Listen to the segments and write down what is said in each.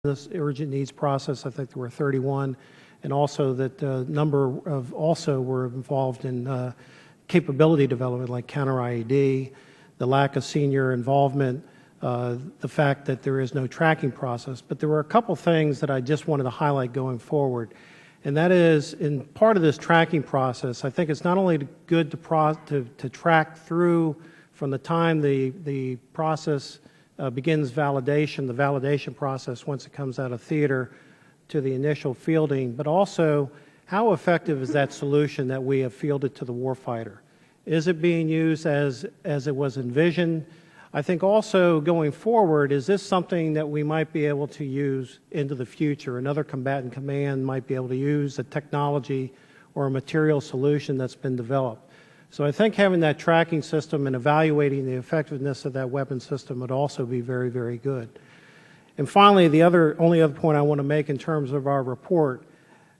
this urgent needs process. I think there were 31, and also that a number of also were involved in capability development like counter-IED, the lack of senior involvement, the fact that there is no tracking process. But there were a couple things that I just wanted to highlight going forward. And that is, in part of this tracking process, I think it's not only good to track through from the time the process begins validation, the validation process once it comes out of theater, to the initial fielding, but also how effective is that solution that we have fielded to the warfighter? Is it being used as it was envisioned? I think also going forward, is this something that we might be able to use into the future? Another combatant command might be able to use a technology or a material solution that's been developed. So I think having that tracking system and evaluating the effectiveness of that weapon system would also be very, very good. And finally, the only other point I want to make in terms of our report,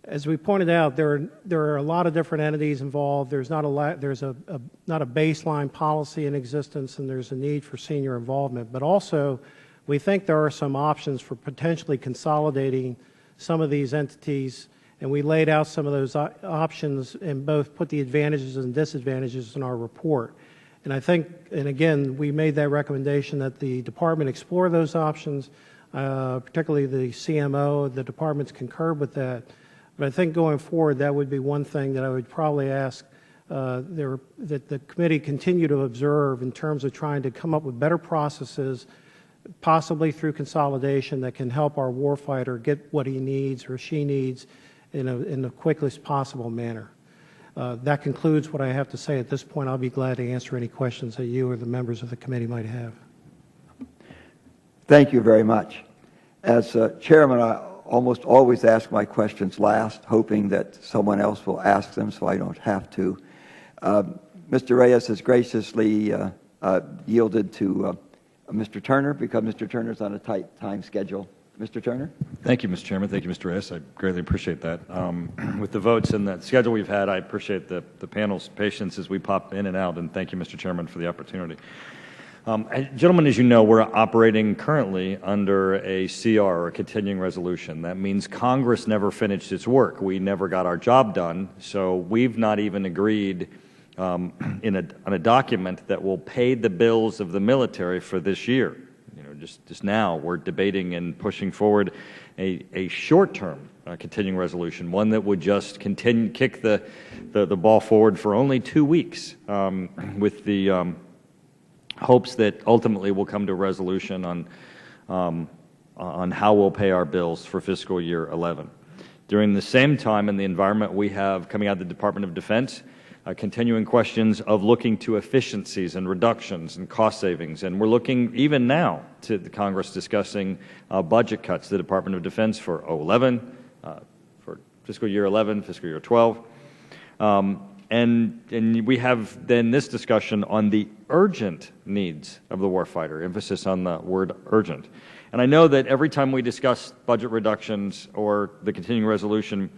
as we pointed out, there are a lot of different entities involved. There's not a baseline policy in existence, and there's a need for senior involvement. But also, we think there are some options for potentially consolidating some of these entities, and we laid out some of those options and both put the advantages and disadvantages in our report. And I think, and again, we made that recommendation that the Department explore those options, particularly the CMO. The departments concurred with that. But I think going forward, that would be one thing that I would probably ask that the committee continue to observe in terms of trying to come up with better processes, possibly through consolidation, that can help our warfighter get what he needs or she needs in the quickest possible manner. That concludes what I have to say at this point. I'll be glad to answer any questions that you or the members of the committee might have. Thank you very much. As chairman, I almost always ask my questions last, hoping that someone else will ask them so I don't have to. Mr. Reyes has graciously yielded to Mr. Turner because Mr. Turner's on a tight time schedule. Mr. Turner? Thank you, Mr. Chairman. Thank you, Mr. Reyes. I greatly appreciate that. With the votes and the schedule we've had, I appreciate the panel's patience as we pop in and out, and thank you, Mr. Chairman, for the opportunity. Gentlemen, as you know, we're operating currently under a CR, or a continuing resolution. That means Congress never finished its work. We never got our job done, so we've not even agreed on a document that will pay the bills of the military for this year. You know, just now we're debating and pushing forward a short-term continuing resolution, one that would just kick the ball forward for only 2 weeks, with the hopes that ultimately we'll come to a resolution on how we'll pay our bills for fiscal year 11. During the same time, in the environment we have coming out of the Department of Defense, continuing questions of looking to efficiencies and reductions and cost savings. And we're looking even now to the Congress discussing budget cuts to the Department of Defense for 11, for fiscal year 11, fiscal year 12. And we have then this discussion on the urgent needs of the warfighter, emphasis on the word urgent. And I know that every time we discuss budget reductions or the continuing resolution,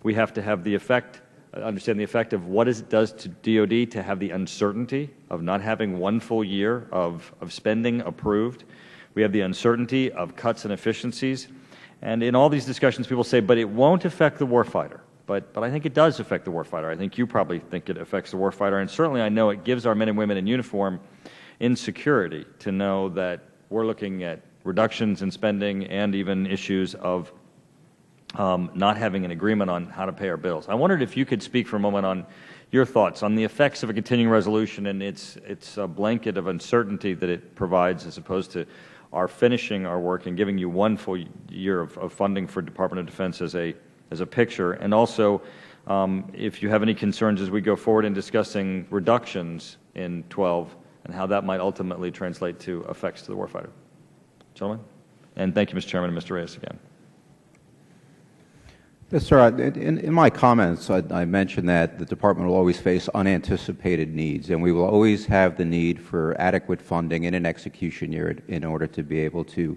we have to have the effect, understand the effect of what it does to DOD to have the uncertainty of not having 1 full year of spending approved. We have the uncertainty of cuts and efficiencies. And in all these discussions, people say, but it won't affect the warfighter. But I think it does affect the warfighter. I think you probably think it affects the warfighter, and certainly I know it gives our men and women in uniform insecurity to know that we're looking at reductions in spending and even issues of not having an agreement on how to pay our bills. I wondered if you could speak for a moment on your thoughts on the effects of a continuing resolution and its blanket of uncertainty that it provides, as opposed to our finishing our work and giving you 1 full year of funding for Department of Defense as a picture, and also if you have any concerns as we go forward in discussing reductions in 12 and how that might ultimately translate to effects to the warfighter. Gentlemen? And thank you, Mr. Chairman, and Mr. Reyes again. Yes, sir. In my comments, I mentioned that the Department will always face unanticipated needs, and we will always have the need for adequate funding in an execution year in order to be able to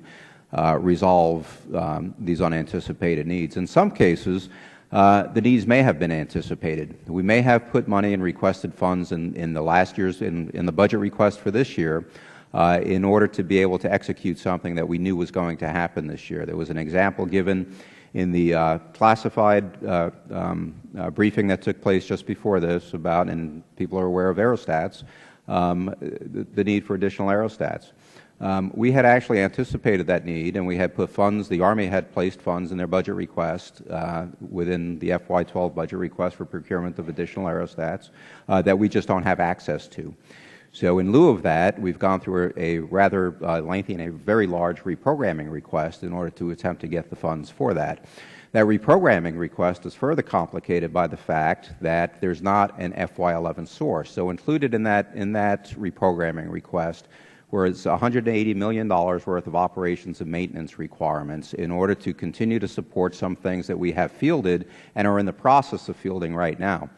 resolve these unanticipated needs. In some cases, the needs may have been anticipated. We may have put money and requested funds in the last year's, in the budget request for this year, in order to be able to execute something that we knew was going to happen this year. There was an example given in the classified briefing that took place just before this about, and people are aware of aerostats, the need for additional aerostats. We had actually anticipated that need, and we had put funds, the Army had placed funds in their budget request within the FY12 budget request for procurement of additional aerostats that we just don't have access to. So in lieu of that, we've gone through a rather lengthy and a very large reprogramming request in order to attempt to get the funds for that. That reprogramming request is further complicated by the fact that there's not an FY11 source. So included in that reprogramming request was $180 million worth of operations and maintenance requirements in order to continue to support some things that we have fielded and are in the process of fielding right now.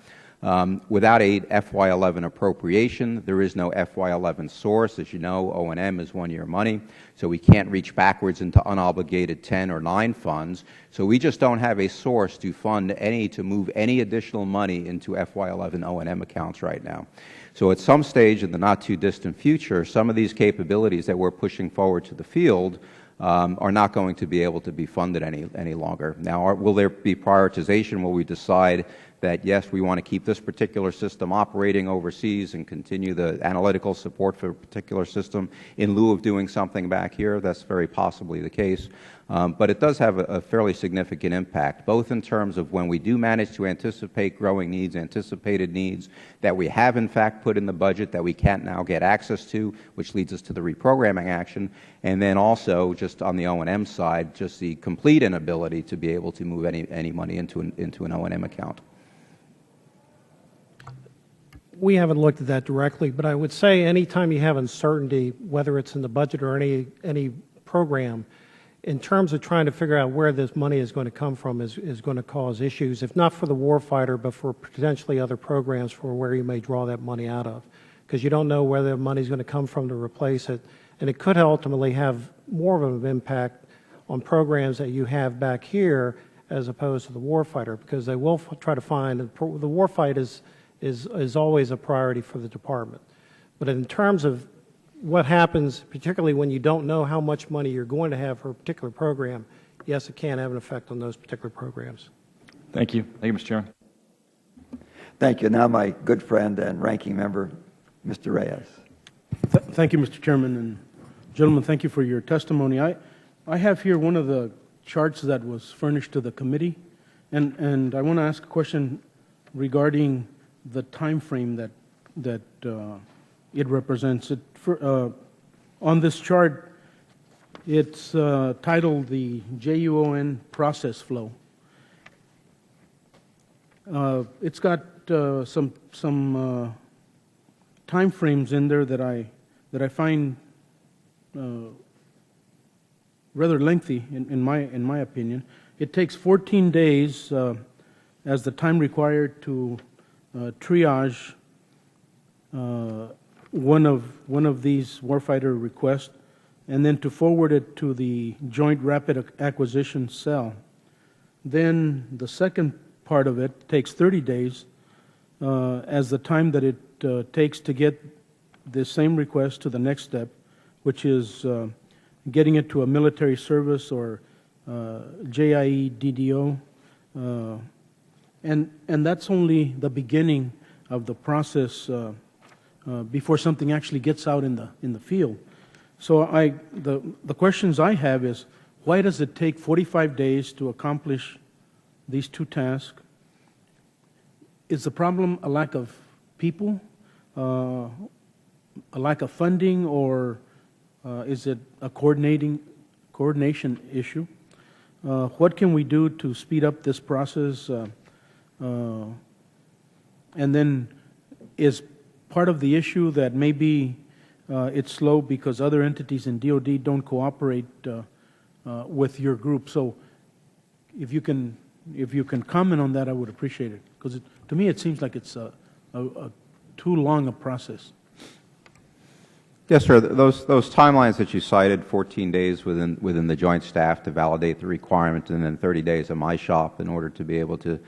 Without a FY11 appropriation, there is no FY11 source. As you know, O&M is one-year money, so we can't reach backwards into unobligated 10 or 9 funds. So we just don't have a source to fund to move any additional money into FY11 O&M accounts right now. So at some stage in the not-too-distant future, some of these capabilities that we're pushing forward to the field are not going to be able to be funded any longer. Now, will there be prioritization? Will we decide that, yes, we want to keep this particular system operating overseas and continue the analytical support for a particular system in lieu of doing something back here? That's very possibly the case. But it does have a fairly significant impact, both in terms of when we do manage to anticipate growing needs, anticipated needs that we have in fact put in the budget that we can't now get access to, which leads us to the reprogramming action, and then also just on the O&M side, just the complete inability to be able to move any money into an O&M account. We haven't looked at that directly, but I would say anytime you have uncertainty, whether it's in the budget or any program, in terms of trying to figure out where this money is going to come from is going to cause issues, if not for the warfighter, but for potentially other programs for where you may draw that money out of, because you don't know where the money is going to come from to replace it. And it could ultimately have more of an impact on programs that you have back here as opposed to the warfighter, because they will try to find, the warfight is always a priority for the department. But in terms of what happens, particularly when you don't know how much money you're going to have for a particular program, yes, it can have an effect on those particular programs. Thank you. Thank you, Mr. Chairman. Thank you. Now my good friend and ranking member, Mr. Reyes. Thank you, Mr. Chairman. And gentlemen, thank you for your testimony. I have here one of the charts that was furnished to the committee, and I want to ask a question regarding the time frame that it represents. On this chart, it's titled the JUON process flow. It's got some time frames in there that I find rather lengthy in my opinion. It takes 14 days as the time required to triage one of these warfighter requests, and then to forward it to the Joint Rapid Acquisition Cell. Then the second part of it takes 30 days as the time that it takes to get the same request to the next step, which is getting it to a military service or JIE DDO. And that's only the beginning of the process before something actually gets out in the field. So the questions I have is, why does it take 45 days to accomplish these two tasks? Is the problem a lack of people, a lack of funding, or is it a coordination issue? What can we do to speed up this process? And then is part of the issue that maybe it's slow because other entities in DOD don't cooperate with your group? So if you can comment on that, I would appreciate it, because to me it seems like it's too long a process. Yes, sir. Those timelines that you cited, 14 days within the joint staff to validate the requirement, and then 30 days in my shop in order to be able to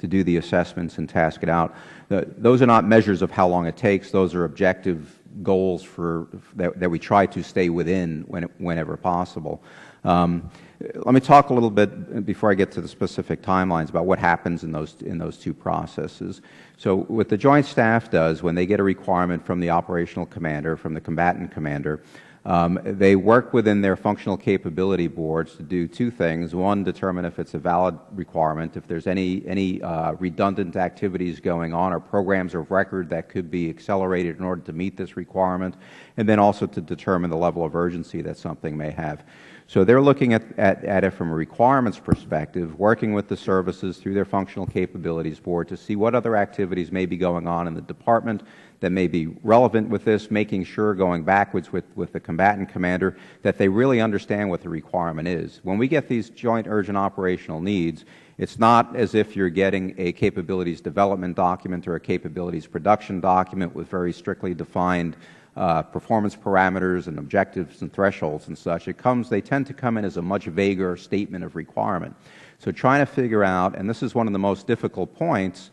do the assessments and task it out. Those are not measures of how long it takes. Those are objective goals that we try to stay within whenever possible. Let me talk a little bit before I get to the specific timelines about what happens in those two processes. So what the Joint Staff does when they get a requirement from the operational commander, from the combatant commander, they work within their functional capability boards to do two things. One, determine if it's a valid requirement, if there's any redundant activities going on or programs of record that could be accelerated in order to meet this requirement, and then also to determine the level of urgency that something may have. So they're looking at it from a requirements perspective, working with the services through their functional capabilities board to see what other activities may be going on in the department that may be relevant with this, making sure, going backwards with the combatant commander, that they really understand what the requirement is. When we get these joint urgent operational needs, it's not as if you're getting a capabilities development document or a capabilities production document with very strictly defined performance parameters and objectives and thresholds and such. They tend to come in as a much vaguer statement of requirement. So trying to figure out, and this is one of the most difficult points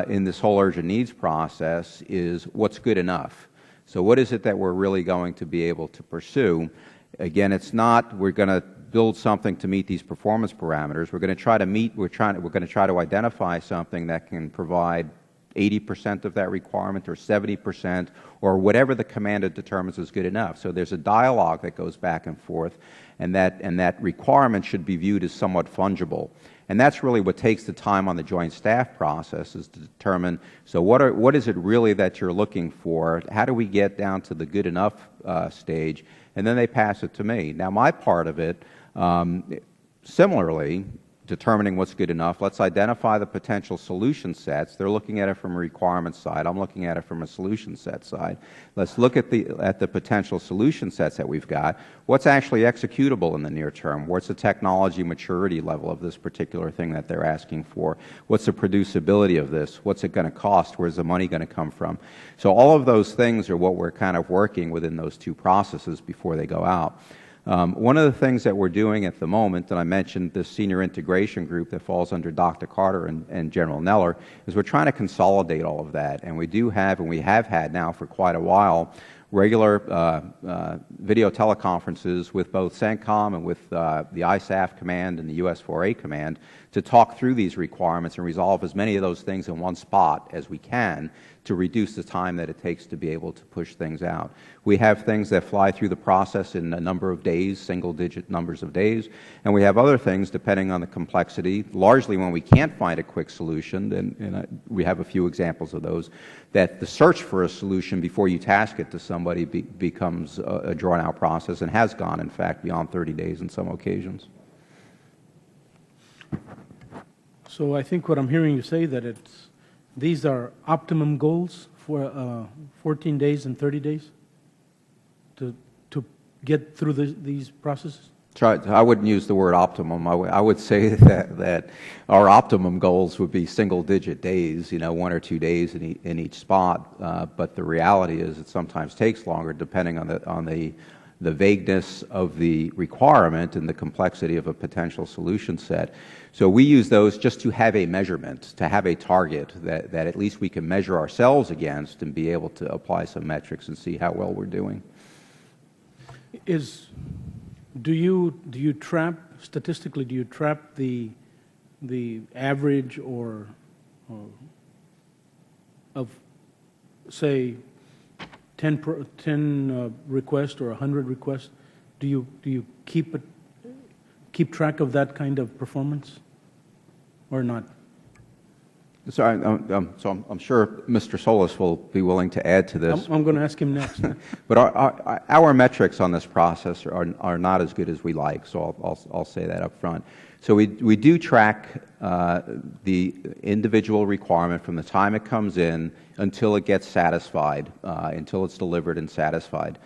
in this whole urgent needs process, is what's good enough. So what is it that we're really going to be able to pursue? Again, it's not we're going to build something to meet these performance parameters. We're going to try to identify something that can provide 80% of that requirement or 70% or whatever the commander determines is good enough. So there's a dialogue that goes back and forth, and that requirement should be viewed as somewhat fungible. And that's really what takes the time on the Joint Staff process, is to determine, so what is it really that you're looking for? How do we get down to the good enough stage? And then they pass it to me. Now, my part of it, similarly, determining what's good enough, let's identify the potential solution sets. They're looking at it from a requirements side. I'm looking at it from a solution set side. Let's look at the potential solution sets that we've got. What's actually executable in the near term? What's the technology maturity level of this particular thing that they're asking for? What's the producibility of this? What's it going to cost? Where's the money going to come from? So all of those things are what we're kind of working within those two processes before they go out. One of the things that we're doing at the moment, and I mentioned this senior integration group that falls under Dr. Carter and General Neller, is we're trying to consolidate all of that. And we do have, and we have had now for quite a while, regular video teleconferences with both CENTCOM and with the ISAF Command and the US-4A Command to talk through these requirements and resolve as many of those things in one spot as we can to reduce the time that it takes to be able to push things out. We have things that fly through the process in a number of days, single-digit numbers of days, and we have other things, depending on the complexity, largely when we can't find a quick solution, and we have a few examples of those, that the search for a solution before you task it to somebody becomes a drawn-out process, and has gone, in fact, beyond 30 days in some occasions. So I think what I'm hearing you say that these are optimum goals for 14 days and 30 days to get through these processes? I wouldn't use the word optimum. I would say that our optimum goals would be single-digit days, 1 or 2 days in each spot. But the reality is it sometimes takes longer, depending on the vagueness of the requirement and the complexity of a potential solution set. So we use those just to have a measurement, to have a target that at least we can measure ourselves against and be able to apply some metrics and see how well we're doing. Do you trap, statistically, do you trap the average or of, say, 10 requests or 100 requests? Do you keep track of that kind of performance or not? So I'm sure Mr. Solis will be willing to add to this. I'm going to ask him next. But our metrics on this process are not as good as we like, so I'll say that up front. So we do track the individual requirement from the time it comes in until it gets satisfied, until it's delivered and satisfied.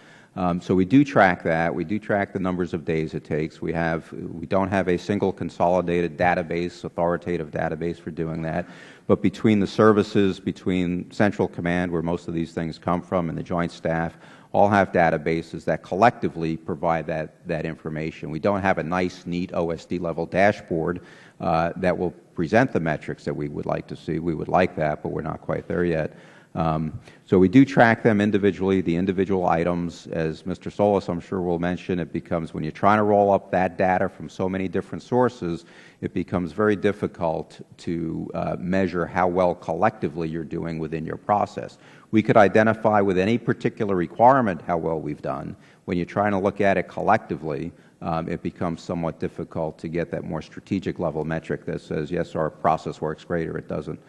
So we do track that. We do track the numbers of days it takes. We don't have a single consolidated database, authoritative database for doing that. But between the services, between Central Command, where most of these things come from, and the Joint Staff, all have databases that collectively provide that information. We don't have a nice, neat OSD-level dashboard that will present the metrics that we would like to see. We would like that, but we're not quite there yet. So we do track them individually, the individual items. As Mr. Solis, I'm sure, will mention, it becomes, when you're trying to roll up that data from so many different sources, it becomes very difficult to measure how well collectively you're doing within your process. We could identify with any particular requirement how well we've done. When you're trying to look at it collectively, it becomes somewhat difficult to get that more strategic level metric that says, yes, our process works great, or it doesn't.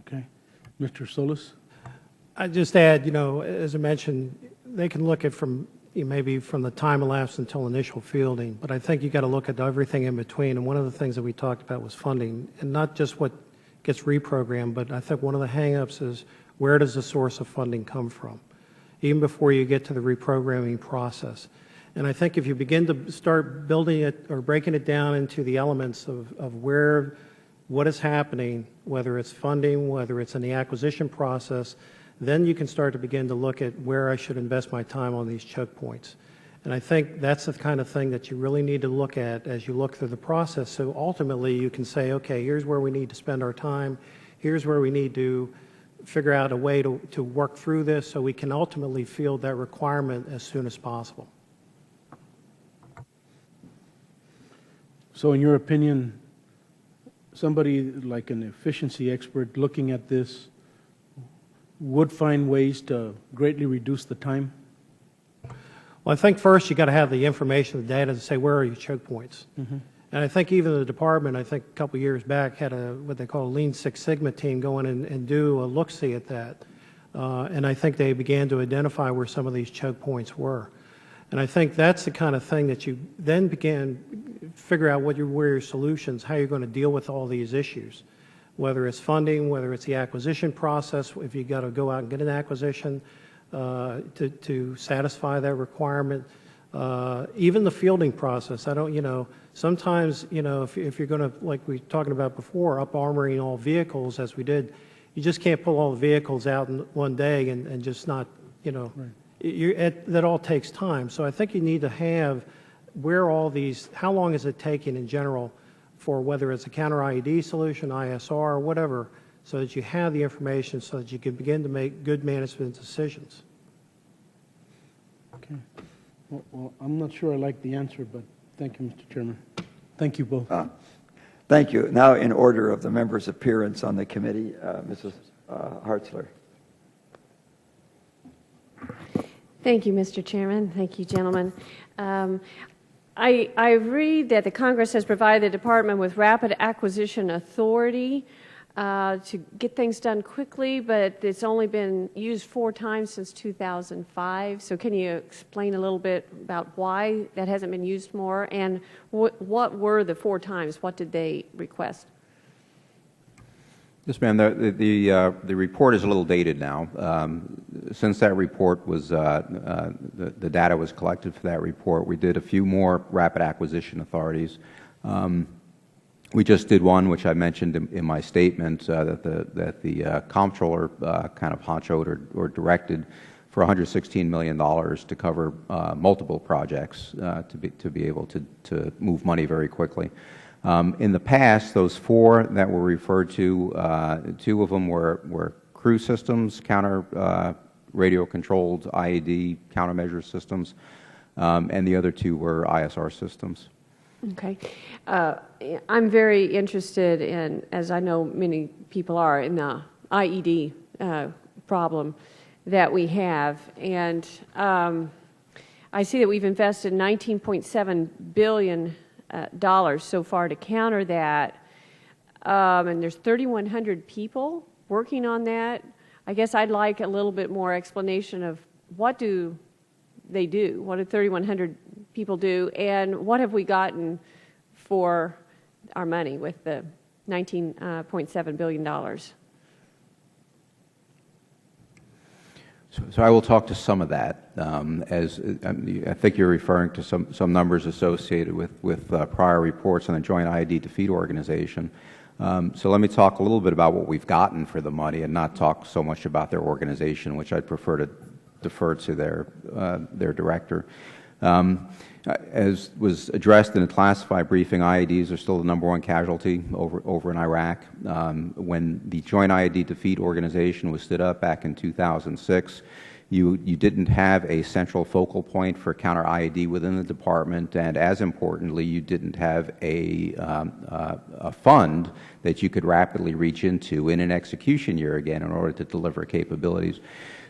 Okay. Mr. Solis? I'd just add, as I mentioned, they can look at maybe from the time elapsed until initial fielding, but I think you got to look at everything in between. And one of the things that we talked about was funding, and not just what gets reprogrammed, but I think one of the hang-ups is, where does the source of funding come from, even before you get to the reprogramming process. And I think if you begin to start building it or breaking it down into the elements of what is happening, whether it's funding, whether it's in the acquisition process, then you can start to begin to look at where I should invest my time on these choke points. And I think that's the kind of thing that you really need to look at as you look through the process. So ultimately you can say, okay, here's where we need to spend our time. Here's where we need to figure out a way to work through this so we can ultimately field that requirement as soon as possible. So in your opinion, somebody like an efficiency expert looking at this would find ways to greatly reduce the time? Well, I think first you got to have the information, the data to say where are your choke points. And I think even the department, I think a couple of years back, had what they call a Lean Six Sigma team go in and do a look-see at that. And I think they began to identify where some of these choke points were. And I think that's the kind of thing that you then began figure out where your solutions, how you're going to deal with all these issues, whether it's funding, whether it's the acquisition process, if you got to go out and get an acquisition to satisfy that requirement, even the fielding process. Sometimes, if you're going to, like we were talking about before, up-armoring all vehicles as we did, you just can't pull all the vehicles out in one day and just not, right. That all takes time. So I think you need to have how long is it taking in general for whether it's a counter-IED solution, ISR, whatever, so that you have the information so that you can begin to make good management decisions. Okay. Well, I'm not sure I like the answer, but thank you, Mr. Chairman. Thank you both. Thank you. Now, in order of the members' appearance on the committee, Mrs. Hartzler. Thank you, Mr. Chairman. Thank you, gentlemen. I read that the Congress has provided the Department with rapid acquisition authority to get things done quickly, but it's only been used 4 times since 2005. So can you explain a little bit about why that hasn't been used more, and what were the 4 times? What did they request? Yes, ma'am. The report is a little dated now. Since that report was, the data was collected for that report, we did a few more rapid acquisition authorities. We just did one, which I mentioned in my statement, that the comptroller kind of honchoed or directed for $116 million to cover multiple projects to be able to move money very quickly. In the past, those 4 that were referred to, 2 of them were crew systems, counter radio-controlled IED countermeasure systems, and the other 2 were ISR systems. Okay. I'm very interested in, as I know many people are, in the IED problem that we have. And I see that we've invested $19.7 billion so far to counter that. And there's 3,100 people working on that. I guess I'd like a little bit more explanation of what do they do? What do 3,100 people do? And what have we gotten for our money with the $19.7 billion? So I will talk to some of that. I think you're referring to some numbers associated with prior reports on the Joint IED Defeat Organization. So let me talk a little bit about what we've gotten for the money and not talk so much about their organization, which I'd prefer to defer to their director. As was addressed in a classified briefing, IEDs are still the #1 casualty over in Iraq. When the Joint IED Defeat Organization was stood up back in 2006, you didn't have a central focal point for counter IED within the department, and as importantly, you didn't have a fund that you could rapidly reach into in an execution year again in order to deliver capabilities.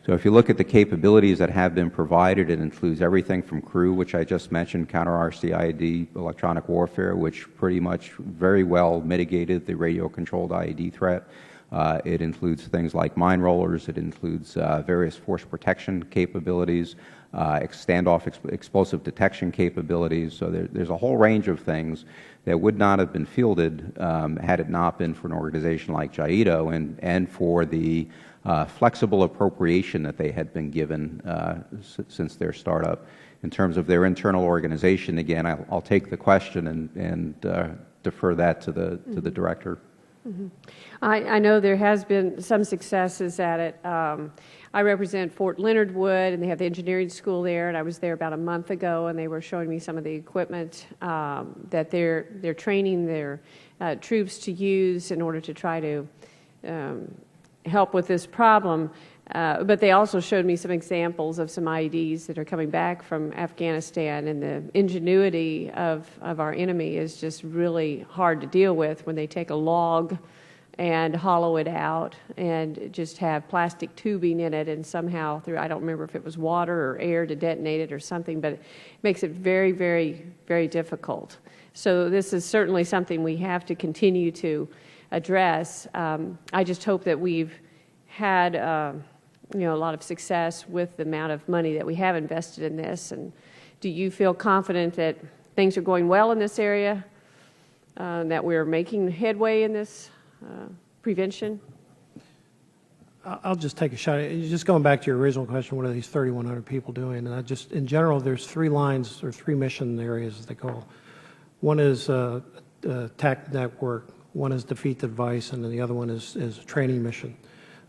So if you look at the capabilities that have been provided, it includes everything from crew, which I just mentioned, counter RCID, electronic warfare, which pretty much very well mitigated the radio-controlled IED threat. It includes things like mine rollers. It includes various force protection capabilities, standoff explosive detection capabilities. So there's a whole range of things that would not have been fielded had it not been for an organization like JIDO and for the flexible appropriation that they had been given since their startup. In terms of their internal organization, again, I'll take the question and defer that to the director. Mm-hmm. I know there has been some successes at it. I represent Fort Leonard Wood, and they have the engineering school there, and I was there about a month ago, and they were showing me some of the equipment that they're training their troops to use in order to try to help with this problem. But they also showed me some examples of some IEDs that are coming back from Afghanistan, and the ingenuity of our enemy is just really hard to deal with when they take a log and hollow it out and just have plastic tubing in it and somehow through, I don't remember if it was water or air to detonate it or something, but it makes it very, very, very difficult. So this is certainly something we have to continue to address. I just hope that we've had a lot of success with the amount of money that we have invested in this. And do you feel confident that things are going well in this area, that we're making headway in this prevention? I'll just take a shot. Just going back to your original question, what are these 3,100 people doing? And in general, there's 3 lines or 3 mission areas, as they call. One is attack network, one is defeat the device, and then the other one is a training mission.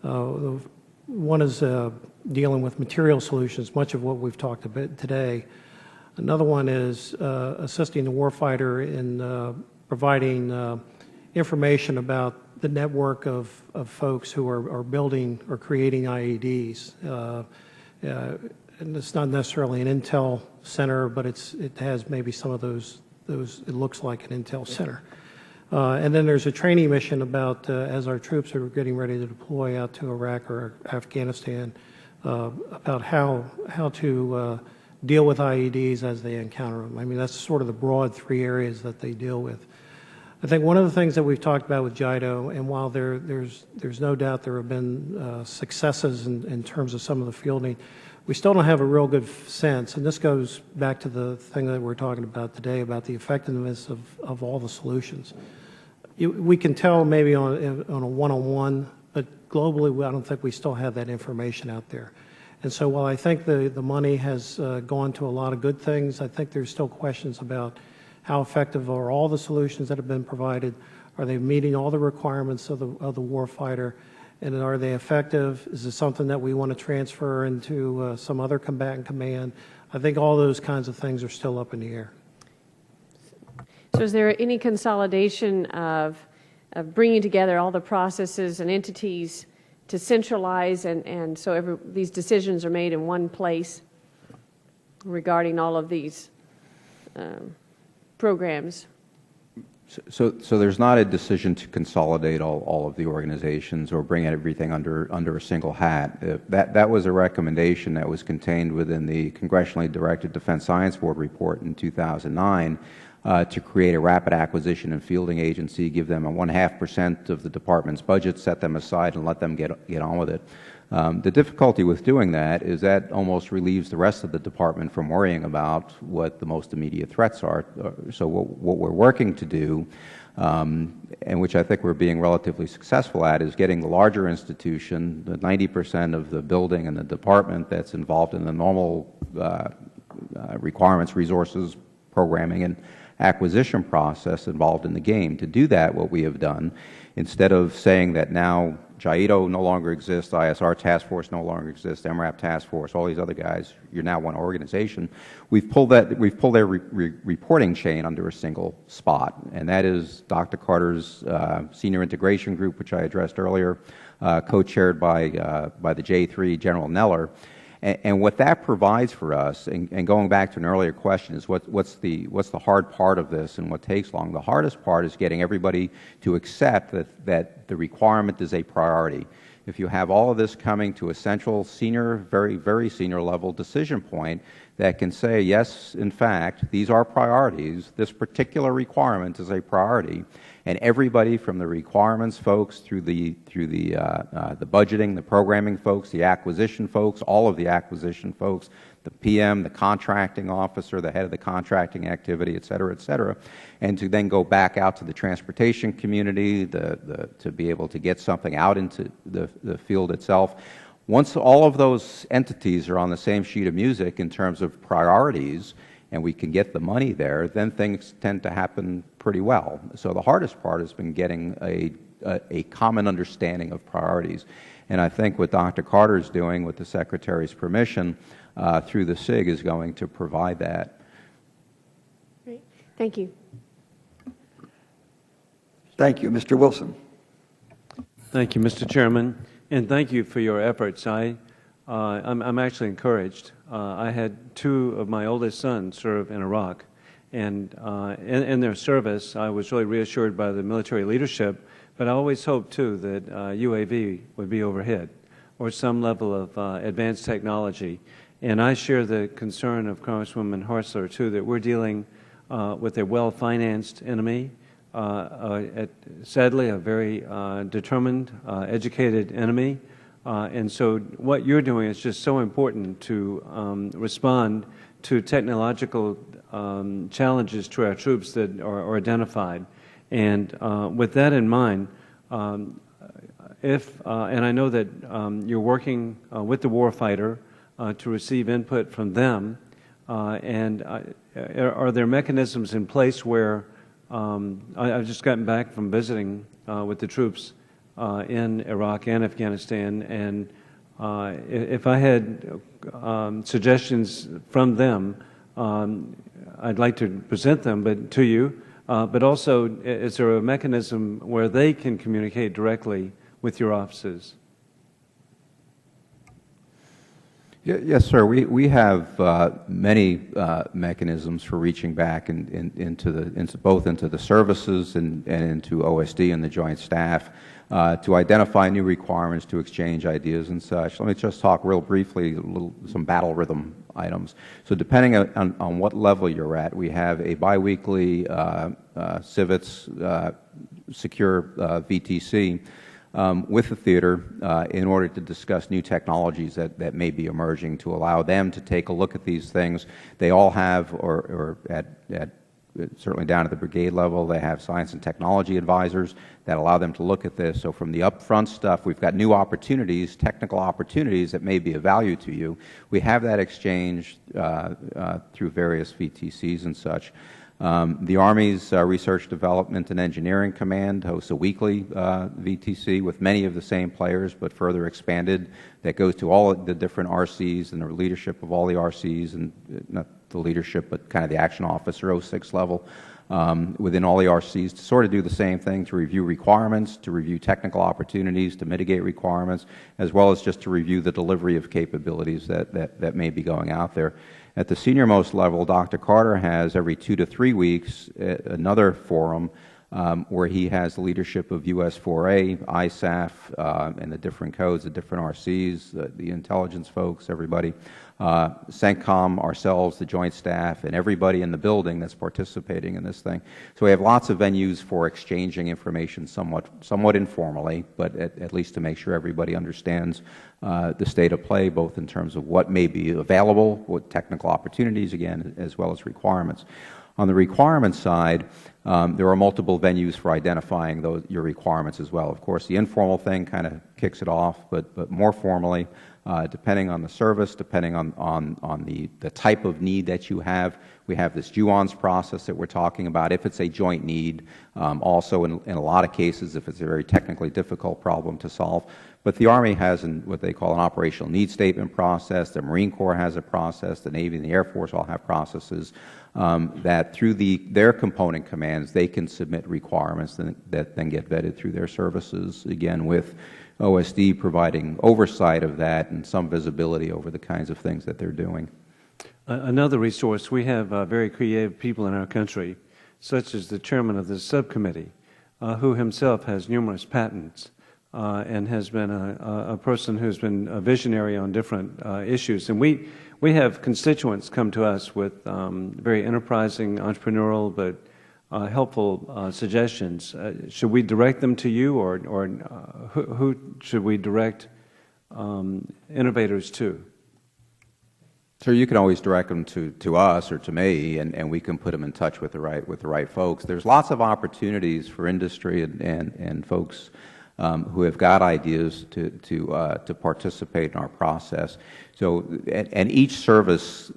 One is dealing with material solutions, much of what we've talked about today. Another one is assisting the warfighter in providing information about the network of folks who are building or creating IEDs. And it's not necessarily an intel center, but it has maybe some of those, it looks like an intel center. And then there's a training mission about, as our troops are getting ready to deploy out to Iraq or Afghanistan, about how to deal with IEDs as they encounter them. I mean, that's sort of the broad 3 areas that they deal with. I think one of the things that we've talked about with JIDO, and while there's no doubt there have been successes in terms of some of the fielding, we still don't have a real good sense, and this goes back to the thing that we're talking about today about the effectiveness of all the solutions. We can tell maybe on a one-on-one, but globally I don't think we still have that information out there. And so while I think the money has gone to a lot of good things, I think there's still questions about how effective are all the solutions that have been provided? Are they meeting all the requirements of the warfighter? And are they effective? Is it something that we want to transfer into some other combatant command? I think all those kinds of things are still up in the air. So is there any consolidation of bringing together all the processes and entities to centralize and so these decisions are made in one place regarding all of these programs? So there's not a decision to consolidate all of the organizations or bring everything under a single hat. That was a recommendation that was contained within the congressionally directed Defense Science Board report in 2009 to create a rapid acquisition and fielding agency, give them a 0.5% of the department's budget, set them aside, and let them get on with it. The difficulty with doing that is that almost relieves the rest of the department from worrying about what the most immediate threats are. So what we're working to do, and which I think we're being relatively successful at, is getting the larger institution, the 90% of the building and the department that's involved in the normal requirements, resources, programming, and acquisition process involved in the game. To do that, what we have done, instead of saying that now JIDO no longer exists, ISR Task Force no longer exists, MRAP Task Force, all these other guys, you're now one organization. We've pulled their reporting chain under a single spot, and that is Dr. Carter's Senior Integration Group, which I addressed earlier, co-chaired by the J3 General Neller. And what that provides for us, and going back to an earlier question, is what's the hard part of this and what takes long? The hardest part is getting everybody to accept that the requirement is a priority. If you have all of this coming to a central senior, very, very senior level decision point that can say, yes, in fact, these are priorities, this particular requirement is a priority, and everybody from the requirements folks through the budgeting, the programming folks, the acquisition folks, all of the acquisition folks, the PM, the contracting officer, the head of the contracting activity, et cetera, and to then go back out to the transportation community, to be able to get something out into the field itself. Once all of those entities are on the same sheet of music in terms of priorities, and we can get the money there, then things tend to happen pretty well. So the hardest part has been getting a common understanding of priorities. And I think what Dr. Carter is doing with the Secretary's permission through the SIG is going to provide that. Great. Thank you. Thank you. Mr. Wilson. Thank you, Mr. Chairman, and thank you for your efforts. I'm actually encouraged. I had two of my oldest sons serve in Iraq, and in their service, I was really reassured by the military leadership, but I always hoped, too, that UAV would be overhead or some level of advanced technology. And I share the concern of Congresswoman Hartzler, too, that we're dealing with a well-financed enemy, sadly, a very determined, educated enemy. And so what you're doing is just so important to respond to technological challenges to our troops that are identified. And with that in mind, and I know that you're working with the Warfighter to receive input from them, and are there mechanisms in place where I've just gotten back from visiting with the troops in Iraq and Afghanistan, and if I had suggestions from them, I'd like to present them to you, but also is there a mechanism where they can communicate directly with your offices? Yes, sir. We have many mechanisms for reaching back both into the services and into OSD and the Joint Staff to identify new requirements, to exchange ideas and such. Let me just talk real briefly some battle rhythm items. So depending on what level you're at, we have a biweekly Civets secure VTC with the theater in order to discuss new technologies that may be emerging, to allow them to take a look at these things. They all have, or at certainly down at the brigade level, they have science and technology advisors that allow them to look at this. So from the upfront stuff, we've got new opportunities, technical opportunities that may be of value to you. We have that exchange through various VTCs and such. The Army's Research Development and Engineering Command hosts a weekly VTC with many of the same players, but further expanded, that goes to all the different RCs and the leadership of all the RCs, and not the leadership, but kind of the action officer 06 level within all the RCs, to sort of do the same thing, to review requirements, to review technical opportunities, to mitigate requirements, as well as just to review the delivery of capabilities that may be going out there. At the senior-most level, Dr. Carter has every 2 to 3 weeks another forum where he has the leadership of US-4A, ISAF, and the different codes, the different RCs, the intelligence folks, everybody, CENTCOM, ourselves, the Joint Staff, and everybody in the building that's participating in this thing. So we have lots of venues for exchanging information somewhat informally, but at least to make sure everybody understands the state of play, both in terms of what may be available, what technical opportunities, again, as well as requirements. On the requirement side, there are multiple venues for identifying your requirements as well. Of course, the informal thing kind of kicks it off, but more formally, depending on the service, depending on the type of need that you have, We have this JUONS process that we're talking about if it's a joint need, also in a lot of cases if it's a very technically difficult problem to solve. But the Army has what they call an operational needs statement process. The Marine Corps has a process. The Navy and the Air Force all have processes that through their component commands, they can submit requirements that then get vetted through their services, again, with OSD providing oversight of that and some visibility over the kinds of things that they're doing. Another resource, we have very creative people in our country, such as the chairman of the subcommittee, who himself has numerous patents and has been a person who's been a visionary on different issues. And we have constituents come to us with very enterprising, entrepreneurial, but helpful suggestions. Should we direct them to you, or who should we direct innovators to? So you can always direct them to us or to me, and we can put them in touch with the right folks. There's lots of opportunities for industry and folks who have got ideas to participate in our process. So, and each service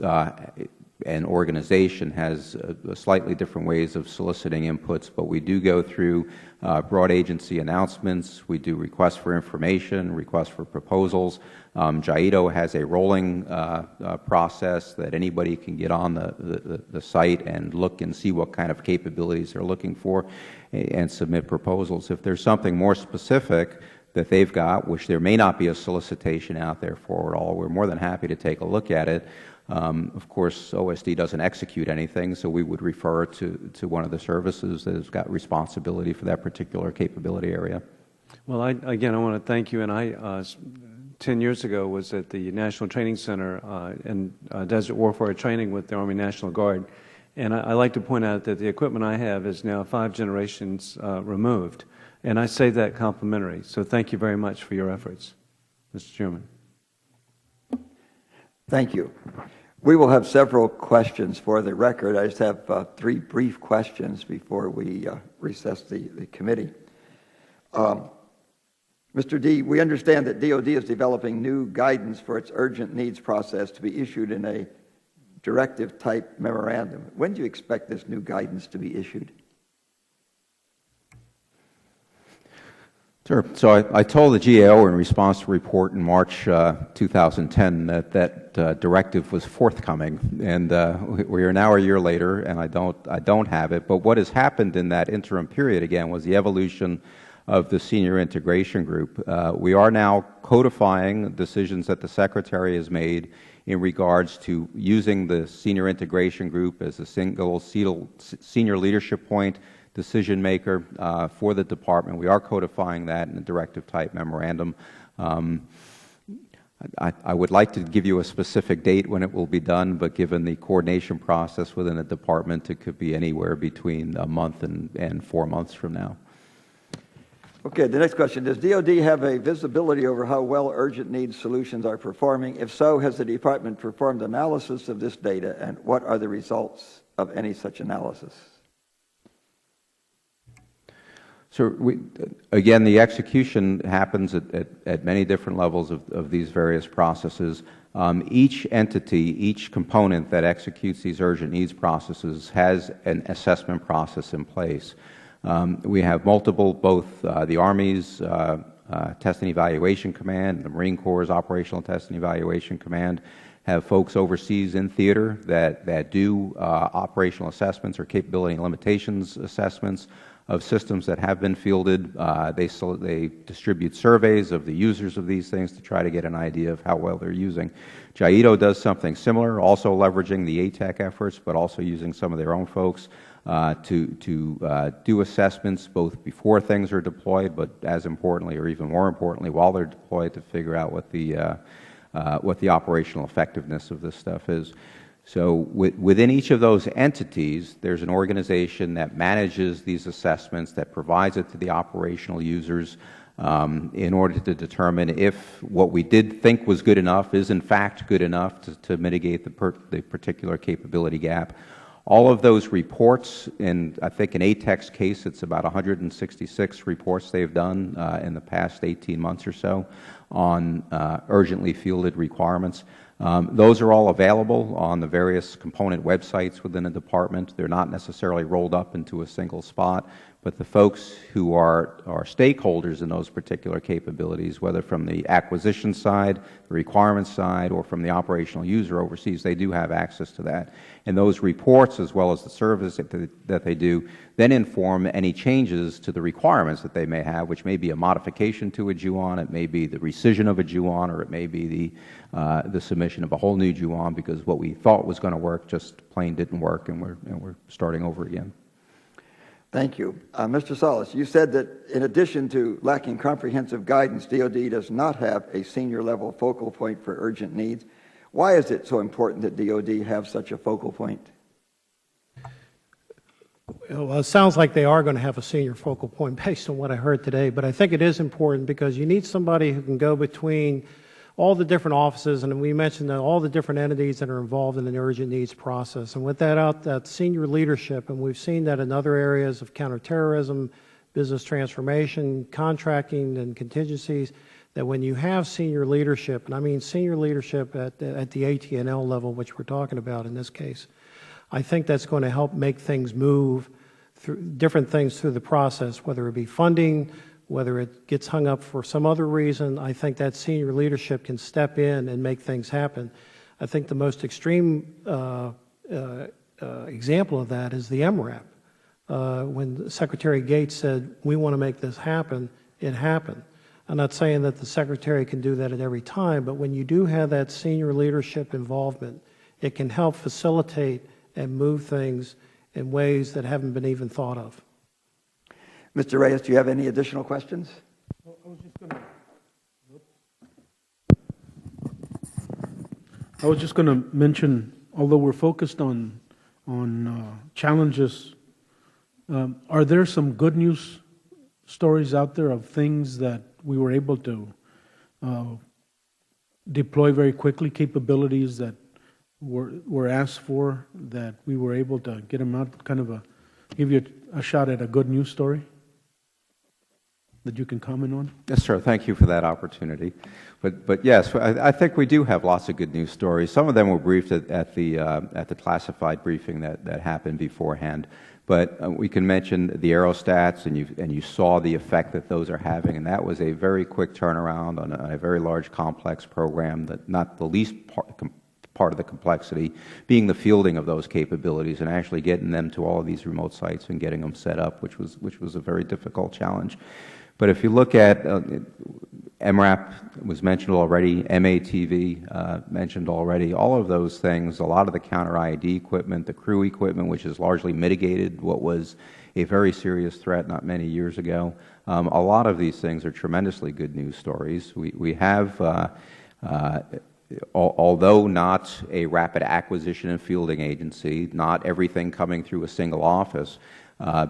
and organization has slightly different ways of soliciting inputs, but we do go through broad agency announcements. We do requests for information, requests for proposals. JIDO has a rolling process that anybody can get on the site and look and see what kind of capabilities they're looking for and submit proposals. If there's something more specific that they've got, which there may not be a solicitation out there for at all, we're more than happy to take a look at it. Of course, OSD doesn't execute anything, so we would refer to one of the services that has got responsibility for that particular capability area. Well, again, I want to thank you. And 10 years ago, was at the National Training Center in Desert Warfare training with the Army National Guard. And I like to point out that the equipment I have is now 5 generations removed. And I say that complimentary. So thank you very much for your efforts, Mr. Chairman. Thank you. We will have several questions for the record. I just have 3 brief questions before we recess the committee. Mr. D., we understand that DoD is developing new guidance for its urgent needs process to be issued in a directive-type memorandum. When do you expect this new guidance to be issued? Sure. So I told the GAO in response to a report in March 2010 that directive was forthcoming, and we are now a year later, and I don't have it. But what has happened in that interim period again was the evolution of the Senior Integration Group. We are now codifying decisions that the Secretary has made in regards to using the Senior Integration Group as a single senior leadership point decision maker for the Department. We are codifying that in a directive-type memorandum. I would like to give you a specific date when it will be done, but given the coordination process within the Department, it could be anywhere between a month and 4 months from now. Okay, the next question. Does DoD have a visibility over how well urgent needs solutions are performing? If so, has the Department performed analysis of this data, and what are the results of any such analysis? So, again, the execution happens at many different levels of these various processes. Each entity, each component that executes these urgent needs processes has an assessment process in place. We have multiple, both the Army's Test and Evaluation Command, the Marine Corps' Operational Test and Evaluation Command, have folks overseas in theater that do operational assessments or capability and limitations assessments of systems that have been fielded. They distribute surveys of the users of these things to try to get an idea of how well they're using. JIDO does something similar, also leveraging the ATEC efforts, but also using some of their own folks to do assessments both before things are deployed, but as importantly, or even more importantly, while they're deployed, to figure out what the operational effectiveness of this stuff is. So within each of those entities, there's an organization that manages these assessments, that provides it to the operational users in order to determine if what we did think was good enough is in fact good enough to mitigate the particular capability gap. All of those reports, and I think in ATEC's case, it's about 166 reports they've done in the past 18 months or so on urgently fielded requirements. Those are all available on the various component websites within the department. They're not necessarily rolled up into a single spot, but the folks who are stakeholders in those particular capabilities, whether from the acquisition side, the requirements side, or from the operational user overseas, they do have access to that. And those reports, as well as the service that they do, then inform any changes to the requirements that they may have, which may be a modification to a JUON, it may be the rescission of a JUON, or it may be the submission of a whole new JUON because what we thought was going to work just plain didn't work, and we're starting over again. Thank you. Mr. Salas, you said that in addition to lacking comprehensive guidance, DoD does not have a senior-level focal point for urgent needs. Why is it so important that DoD have such a focal point? Well, it sounds like they are going to have a senior focal point based on what I heard today, but I think it is important because you need somebody who can go between all the different offices, and we mentioned that all the different entities that are involved in the urgent needs process. And with that senior leadership, and we've seen that in other areas of counterterrorism, business transformation, contracting, and contingencies, that when you have senior leadership, and I mean senior leadership at the AT&L level, which we're talking about in this case, I think that's going to help make things move through different things through the process, whether it be funding, whether it gets hung up for some other reason. I think that senior leadership can step in and make things happen. I think the most extreme example of that is the MRAP. When Secretary Gates said, we want to make this happen, it happened. I'm not saying that the Secretary can do that at every time, but when you do have that senior leadership involvement, it can help facilitate and move things in ways that haven't been even thought of. Mr. Reyes, do you have any additional questions? I was just going to mention, although we're focused on challenges, are there some good news stories out there of things that we were able to deploy very quickly, capabilities that were asked for, that we were able to get them out, kind of give you a shot at a good news story that you can comment on? Yes, sir. Thank you for that opportunity. But yes, I think we do have lots of good news stories. Some of them were briefed at the classified briefing that happened beforehand. But we can mention the aerostats, and you saw the effect that those are having, and that was a very quick turnaround on a very large, complex program. That not the least part of the complexity being the fielding of those capabilities and actually getting them to all of these remote sites and getting them set up, which was a very difficult challenge. But if you look at MRAP was mentioned already, MATV mentioned already, all of those things, a lot of the counter-IED equipment, the crew equipment, which has largely mitigated what was a very serious threat not many years ago. A lot of these things are tremendously good news stories. We have, although not a rapid acquisition and fielding agency, not everything coming through a single office,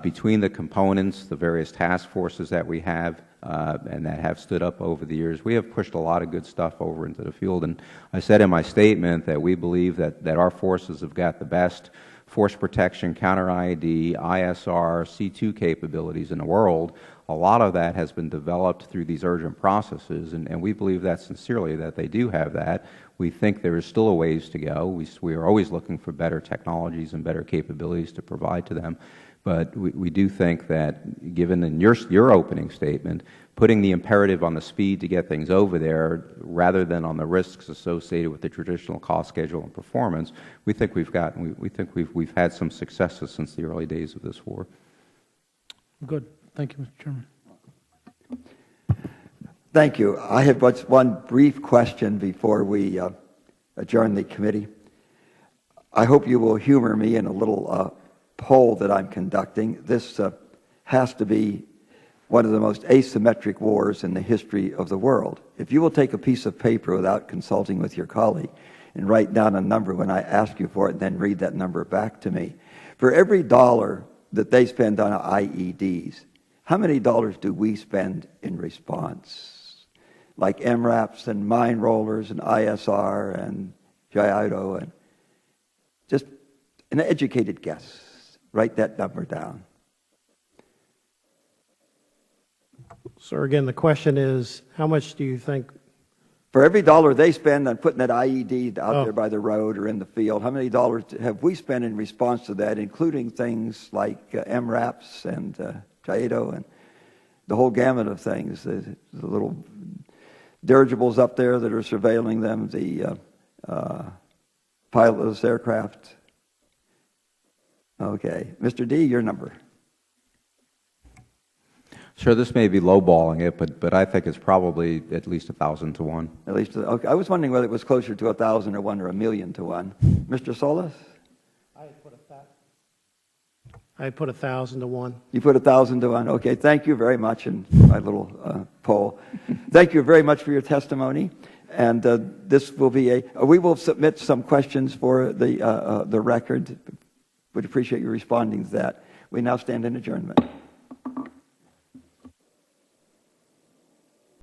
between the components, the various task forces that we have and that have stood up over the years, we have pushed a lot of good stuff over into the field. And I said in my statement that we believe that our forces have got the best force protection, counter-IED, ISR, C2 capabilities in the world. A lot of that has been developed through these urgent processes, and we believe that sincerely that they do have that. We think there is still a ways to go. We are always looking for better technologies and better capabilities to provide to them. But we do think that, given in your opening statement, putting the imperative on the speed to get things over there rather than on the risks associated with the traditional cost schedule and performance, we think we've we've had some successes since the early days of this war. Good. Thank you, Mr. Chairman. Thank you. I have one brief question before we adjourn the committee. I hope you will humor me in a little poll that I'm conducting. This has to be one of the most asymmetric wars in the history of the world. If you will take a piece of paper without consulting with your colleague and write down a number when I ask you for it, and then read that number back to me. For every dollar that they spend on IEDs, how many dollars do we spend in response? Like MRAPs and mine rollers and ISR and JIDO, and just an educated guess. Write that number down. Sir, again, the question is, how much do you think For every dollar they spend on putting that IED out there by the road or in the field, how many dollars have we spent in response to that, including things like MRAPs and JADO and the whole gamut of things, the little dirigibles up there that are surveilling them, the pilotless aircraft. Okay. Mr. D, your number. Sure, this may be lowballing it, but I think it's probably at least 1,000 to 1. At least, okay. I was wondering whether it was closer to 1,000 to 1 or 1,000,000 to 1. Mr. Solis? I put 1,000 to 1. You put 1,000 to 1. Okay, thank you very much, and my little poll. Thank you very much for your testimony. And this will be we will submit some questions for the record. Would appreciate you responding to that. We now stand in adjournment.